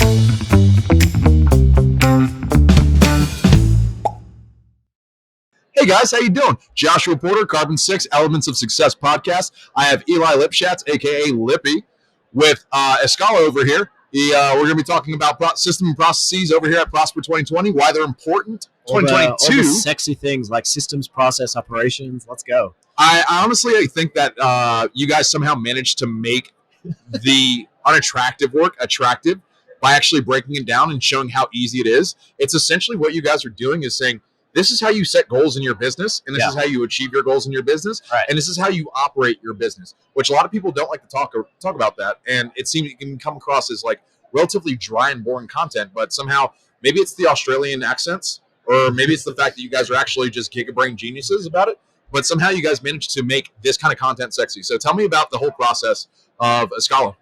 Hey guys, how you doing? Joshua Porter, Carbon 6 Elements of Success podcast. I have Eli Lipshatz, aka Lippy, with Escala over here. We're going to be talking about system and processes over here at Prosper 2020, why they're important. All the sexy things like systems, process, operations. Let's go. I honestly think that you guys somehow managed to make the unattractive work attractive by actually breaking it down and showing how easy it is. It's essentially what you guys are doing is saying, this is how you set goals in your business, and this is how you achieve your goals in your business, and this is how you operate your business, which a lot of people don't like to talk about that, and it seems it can come across as like relatively dry and boring content, but somehow maybe it's the Australian accents, or maybe it's the fact that you guys are actually just giga-brain geniuses about it, but somehow you guys managed to make this kind of content sexy. So tell me about the whole process of Escala.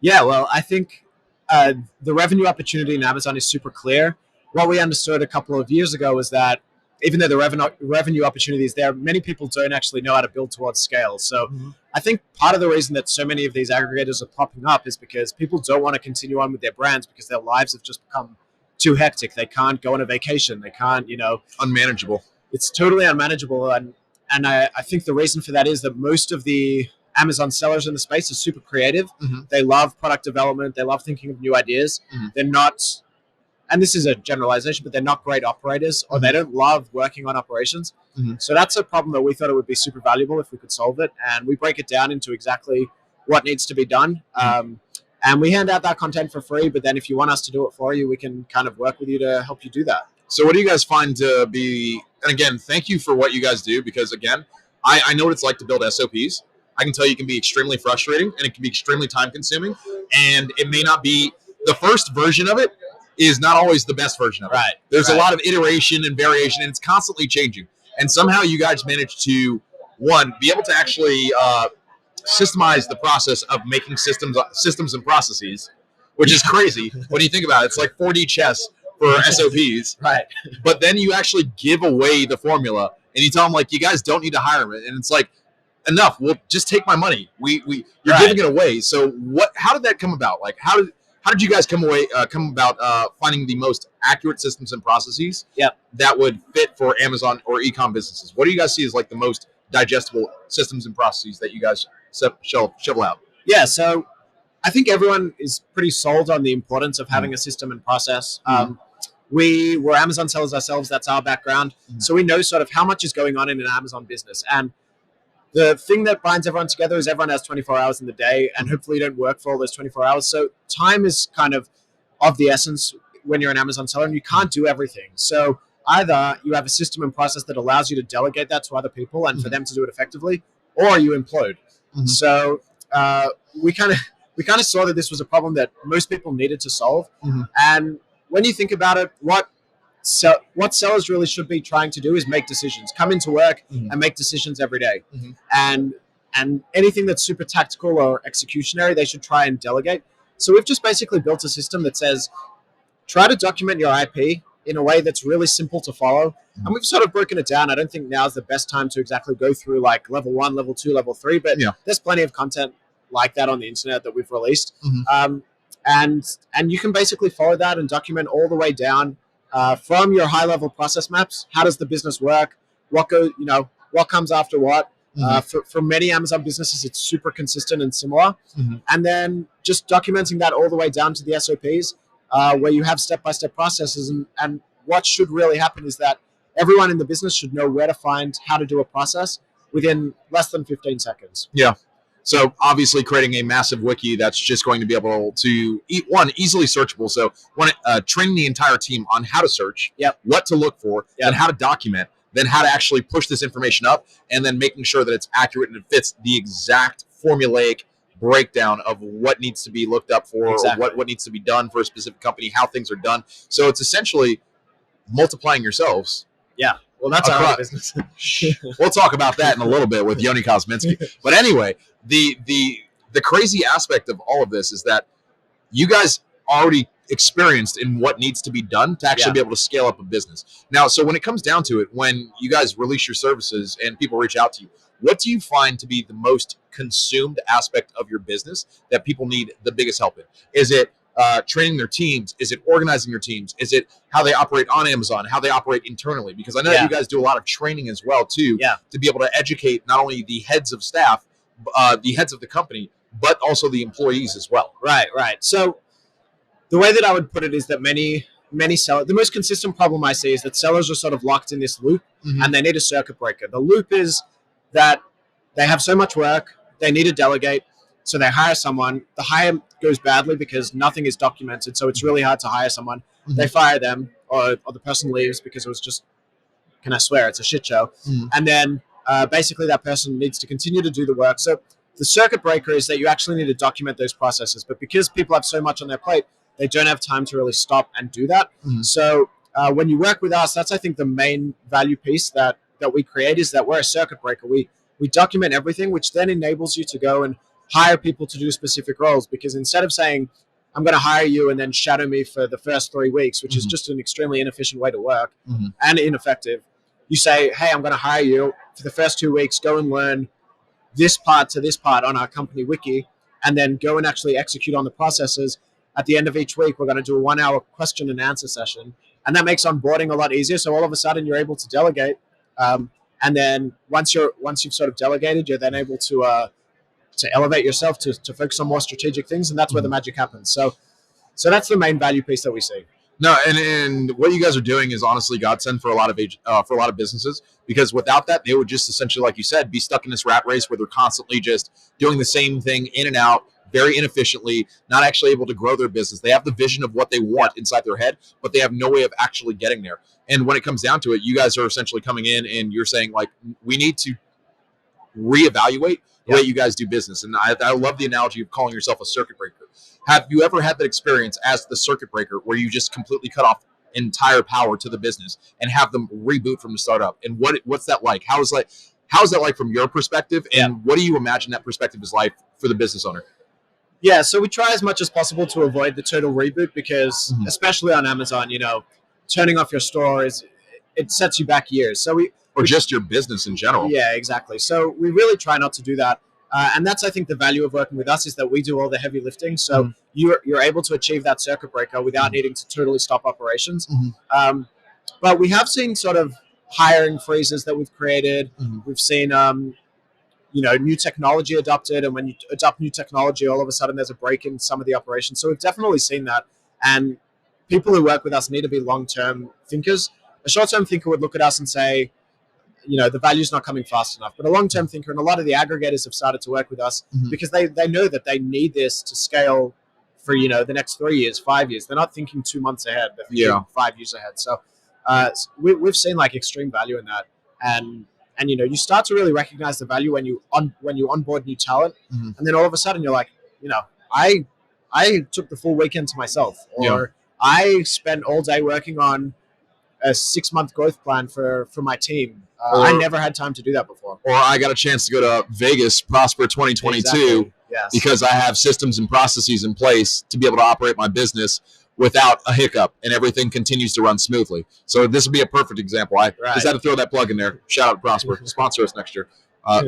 Yeah, well, I think the revenue opportunity in Amazon is super clear. What we understood a couple of years ago was that even though the revenue opportunity is there, many people don't actually know how to build towards scale. So I think part of the reason that so many of these aggregators are popping up is because people don't want to continue on with their brands because their lives have just become too hectic. They can't go on a vacation. They can't, unmanageable. It's totally unmanageable. And I think the reason for that is that most of the Amazon sellers in the space are super creative. They love product development. They love thinking of new ideas. They're not, and this is a generalization, but they're not great operators, or they don't love working on operations. So that's a problem that we thought it would be super valuable if we could solve it. And we break it down into exactly what needs to be done. And we hand out that content for free, but then if you want us to do it for you, we can kind of work with you to help you do that. So what do you guys find to be, and again, thank you for what you guys do, because again, I know what it's like to build SOPs. I can tell you it can be extremely frustrating, and it can be extremely time consuming, and it may not be the first version of it is not always the best version of it. There's a lot of iteration and variation, and it's constantly changing. And somehow you guys managed to, one, be able to actually systemize the process of making systems and processes, which is crazy when you think about it. It's like 4D chess for SOPs. But then you actually give away the formula, and you tell them, like, you guys don't need to hire me. And it's like, enough. We'll just take my money. You're giving it away. So how did that come about? Like, how did you guys come about finding the most accurate systems and processes that would fit for Amazon or e-com businesses? What do you guys see as like the most digestible systems and processes that you guys shovel out? Yeah, so I think everyone is pretty sold on the importance of having a system and process. We were Amazon sellers ourselves. That's our background. So we know sort of how much is going on in an Amazon business. And the thing that binds everyone together is everyone has 24 hours in the day, and hopefully you don't work for all those 24 hours. So time is kind of the essence when you're an Amazon seller, and you can't do everything. So either you have a system and process that allows you to delegate that to other people and for them to do it effectively, or you implode. So we kind of saw that this was a problem that most people needed to solve. And when you think about it, what sellers really should be trying to do is make decisions, come into work and make decisions every day. And anything that's super tactical or executionary, they should try and delegate. So we've just basically built a system that says, try to document your IP in a way that's really simple to follow. And we've sort of broken it down. I don't think now's the best time to exactly go through like level 1, level 2, level 3, but there's plenty of content like that on the internet that we've released. And you can basically follow that and document all the way down from your high-level process maps. How does the business work? What comes after what? For many Amazon businesses, it's super consistent and similar. And then just documenting that all the way down to the SOPs, where you have step-by-step processes. And what should really happen is that everyone in the business should know where to find how to do a process within less than 15 seconds. Yeah. So obviously creating a massive wiki that's just going to be able to, easily searchable. So training the entire team on how to search, what to look for, and how to document, then how to actually push this information up, and then making sure that it's accurate and it fits the exact formulaic breakdown of what needs to be looked up for, or what needs to be done for a specific company, how things are done. So it's essentially multiplying yourselves. Yeah. Well, that's our business. We'll talk about that in a little bit with Yoni Kosminski. But anyway, the crazy aspect of all of this is that you guys already experienced in what needs to be done to actually be able to scale up a business. Now, so when it comes down to it, when you guys release your services and people reach out to you, what do you find to be the most consumed aspect of your business that people need the biggest help in? Is it training their teams? Is it organizing their teams? Is it how they operate on Amazon, how they operate internally? Because I know that you guys do a lot of training as well too, to be able to educate not only the heads of staff, the heads of the company, but also the employees as well. Right. So the way that I would put it is that many sellers, the most consistent problem I see is that sellers are sort of locked in this loop, and they need a circuit breaker. The loop is that they have so much work, they need to delegate, so they hire someone. The hire goes badly because nothing is documented, so it's really hard to hire someone. They fire them, or the person leaves because it was just, can I swear, it's a shit show. And then basically that person needs to continue to do the work. So the circuit breaker is that you actually need to document those processes, but because people have so much on their plate, they don't have time to really stop and do that. So when you work with us, that's, I think, the main value piece that we create, is that we're a circuit breaker. We document everything, which then enables you to go and hire people to do specific roles. Because instead of saying, I'm going to hire you and then shadow me for the first 3 weeks, which is just an extremely inefficient way to work and ineffective, you say, hey, I'm going to hire you for the first 2 weeks, go and learn this part to this part on our company wiki, and then go and actually execute on the processes. At the end of each week, we're going to do a 1 hour question and answer session. And that makes onboarding a lot easier. So all of a sudden you're able to delegate. And then once you've sort of delegated, you're then able to elevate yourself to focus on more strategic things. And that's where the magic happens. So that's the main value piece that we see. No, and what you guys are doing is honestly godsend for a lot of businesses, because without that, they would just essentially, like you said, be stuck in this rat race where they're constantly just doing the same thing in and out very inefficiently, not actually able to grow their business. They have the vision of what they want inside their head, but they have no way of actually getting there. And when it comes down to it, you guys are essentially coming in and you're saying, like, we need to reevaluate the way you guys do business. And I love the analogy of calling yourself a circuit breaker. Have you ever had that experience as the circuit breaker where you just completely cut off entire power to the business and have them reboot from the startup? And what's that like? How is that like from your perspective? And what do you imagine that perspective is like for the business owner? Yeah, so we try as much as possible to avoid the total reboot, because especially on Amazon, turning off your store it sets you back years. So just your business in general. Yeah, exactly. So we really try not to do that. And that's, I think, the value of working with us, is that we do all the heavy lifting. So you're able to achieve that circuit breaker without needing to totally stop operations. But we have seen sort of hiring freezes that we've created. We've seen new technology adopted, and when you adopt new technology, all of a sudden there's a break in some of the operations. So we've definitely seen that, and people who work with us need to be long-term thinkers. A short-term thinker would look at us and say, the value's not coming fast enough. But a long-term thinker, and a lot of the aggregators have started to work with us because they know that they need this to scale for, the next 3 years, 5 years. They're not thinking 2 months ahead. They're thinking 5 years ahead. So we've seen like extreme value in that. And you start to really recognize the value when you onboard new talent, and then all of a sudden you're like, I took the full weekend to myself, or I spent all day working on a 6-month growth plan for my team. I never had time to do that before. Or I got a chance to go to Vegas, Prosper 2022, exactly. Yes. because I have systems and processes in place to be able to operate my business without a hiccup, and everything continues to run smoothly. So this would be a perfect example. I just had to throw that plug in there. Shout out to Prosper. Sponsor us next year. Well,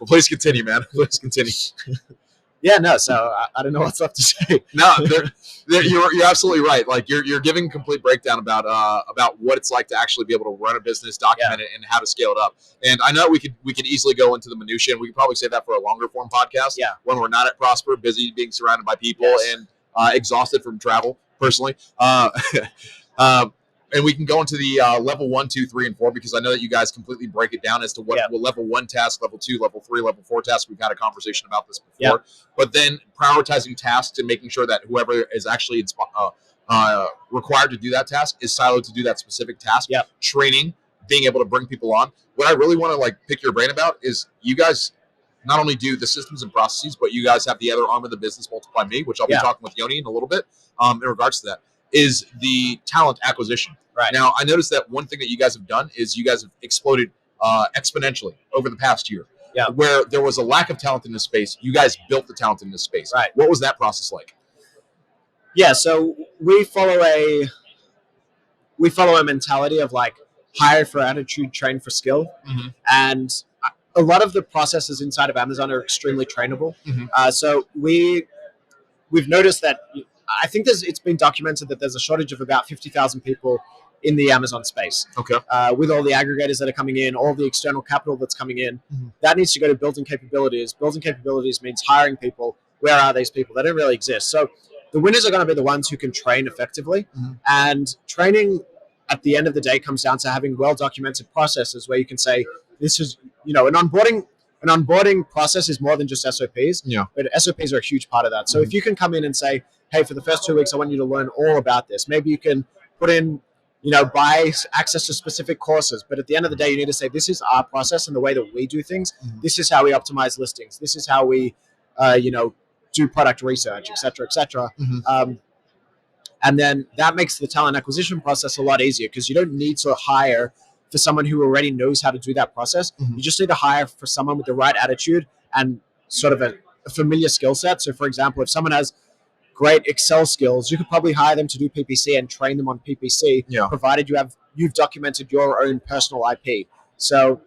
please continue, man. Please continue. Yeah, no, so I don't know what's left to say. No, you're absolutely right. Like you're giving a complete breakdown about what it's like to actually be able to run a business, document it, and how to scale it up. And I know we could easily go into the minutiae, and we could probably save that for a longer form podcast. Yeah. When we're not at Prosper, busy being surrounded by people and exhausted from travel personally. And we can go into the level 1, 2, 3, and 4, because I know that you guys completely break it down as to what level 1 task, level 2, level 3, level 4 tasks. We've had a conversation about this before. But then prioritizing tasks and making sure that whoever is actually required to do that task is siloed to do that specific task. Training, being able to bring people on. What I really want to pick your brain about is you guys not only do the systems and processes, but you guys have the other arm of the business, Multiply Me, which I'll be talking with Yoni in a little bit in regards to that, is the talent acquisition. Right. Now, I noticed that one thing that you guys have done is you guys have exploded exponentially over the past year. Where there was a lack of talent in this space, you guys built the talent in this space. Right. What was that process like? Yeah, so we follow a mentality of hire for attitude, train for skill. And a lot of the processes inside of Amazon are extremely trainable. So we we've noticed that I think it's been documented that there's a shortage of about 50,000 people in the Amazon space. Okay. With all the aggregators that are coming in, all the external capital that's coming in, that needs to go to building capabilities. Building capabilities means hiring people. Where are these people? They don't really exist. So the winners are going to be the ones who can train effectively. And training at the end of the day comes down to having well-documented processes where you can say, this is, an onboarding process is more than just SOPs, but SOPs are a huge part of that. So if you can come in and say, hey, for the first 2 weeks, I want you to learn all about this. Maybe you can put in, buy access to specific courses. But at the end of the day, you need to say, this is our process and the way that we do things. This is how we optimize listings. This is how we, do product research, et cetera, et cetera. And then that makes the talent acquisition process a lot easier because you don't need to hire for someone who already knows how to do that process. You just need to hire for someone with the right attitude and sort of a familiar skill set. So, for example, if someone has great Excel skills, you could probably hire them to do PPC and train them on PPC, provided you've documented your own personal IP. So,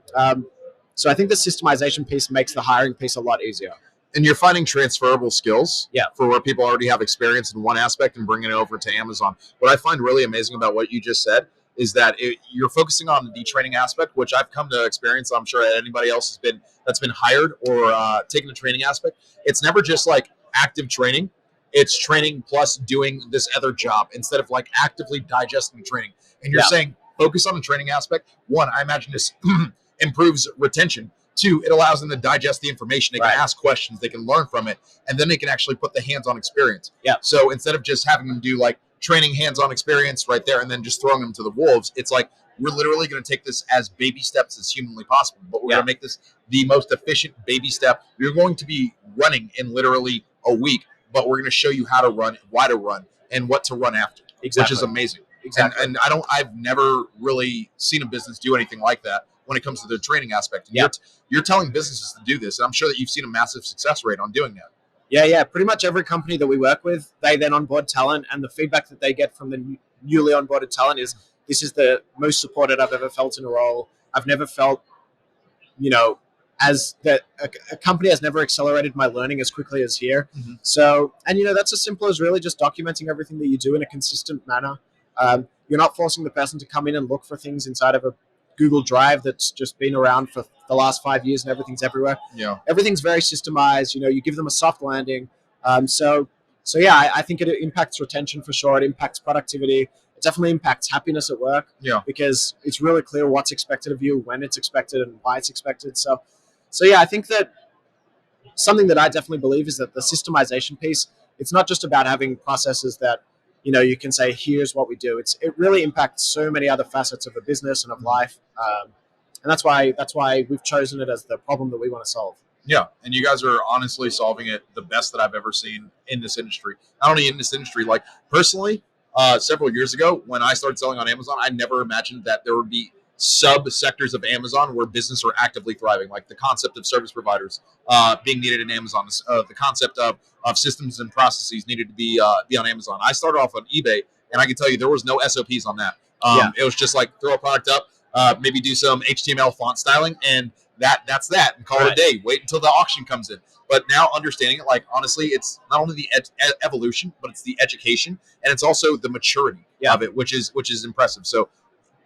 so I think the systemization piece makes the hiring piece a lot easier. And you're finding transferable skills Yeah. for where people already have experience in one aspect and bringing it over to Amazon. What I find really amazing about what you just said is that you're focusing on the training aspect, which I've come to experience. I'm sure anybody else that's been hired or taken the training aspect. It's never just like active training. It's training plus doing this other job instead of like actively digesting the training. And you're saying focus on the training aspect. One, I imagine this improves retention. Two, it allows them to digest the information. They can ask questions, they can learn from it, and then they can actually put the hands-on experience. So instead of just having them do like training hands-on experience right there and then just throwing them to the wolves, it's like we're literally going to take this as baby steps as humanly possible, but we're going to make this the most efficient baby step. You're going to be running in literally a week, but we're going to show you how to run, why to run, and what to run after, which is amazing. And I've never really seen a business do anything like that when it comes to the training aspect. And you're telling businesses to do this, and I'm sure that you've seen a massive success rate on doing that. Yeah. Pretty much every company that we work with, they then onboard talent, and the feedback that they get from the newly onboarded talent is, this is the most supported I've ever felt in a role. I've never felt, as that a company has never accelerated my learning as quickly as here. So, and that's as simple as really just documenting everything that you do in a consistent manner. You're not forcing the person to come in and look for things inside of a Google Drive that's just been around for the last 5 years and everything's everywhere. Everything's very systemized. You give them a soft landing. So I think it impacts retention for sure. It impacts productivity. It definitely impacts happiness at work. Because it's really clear what's expected of you, when it's expected, and why it's expected. So I think that something that I definitely believe is that the systemization piece, it's not just about having processes that you can say, here's what we do. It really impacts so many other facets of a business and of life. And that's why we've chosen it as the problem that we want to solve. Yeah, and you guys are honestly solving it the best that I've ever seen in this industry. Not only in this industry, like personally, several years ago when I started selling on Amazon, I never imagined that there would be sub-sectors of Amazon where business are actively thriving, like the concept of service providers being needed in Amazon, the concept of systems and processes needed to be on Amazon. I started off on eBay, and I can tell you there was no SOPs on that. It was just like throw a product up, maybe do some HTML font styling, and that's that, and call it a day. Wait until the auction comes in. But now understanding it, like honestly, it's not only the evolution, but it's the education, and it's also the maturity of it, which is impressive. So,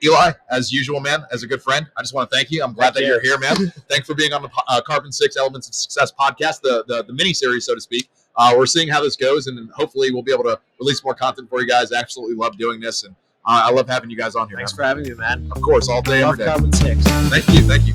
Eli, as usual, man, as a good friend, I just want to thank you. I'm glad that you're here, man. Thanks for being on the Carbon 6 Elements of Success podcast, the mini-series, so to speak. We're seeing how this goes, and hopefully we'll be able to release more content for you guys. I absolutely love doing this, and I love having you guys on here. Thanks for having me, man. Of course, all day, every day. Carbon 6. Thank you.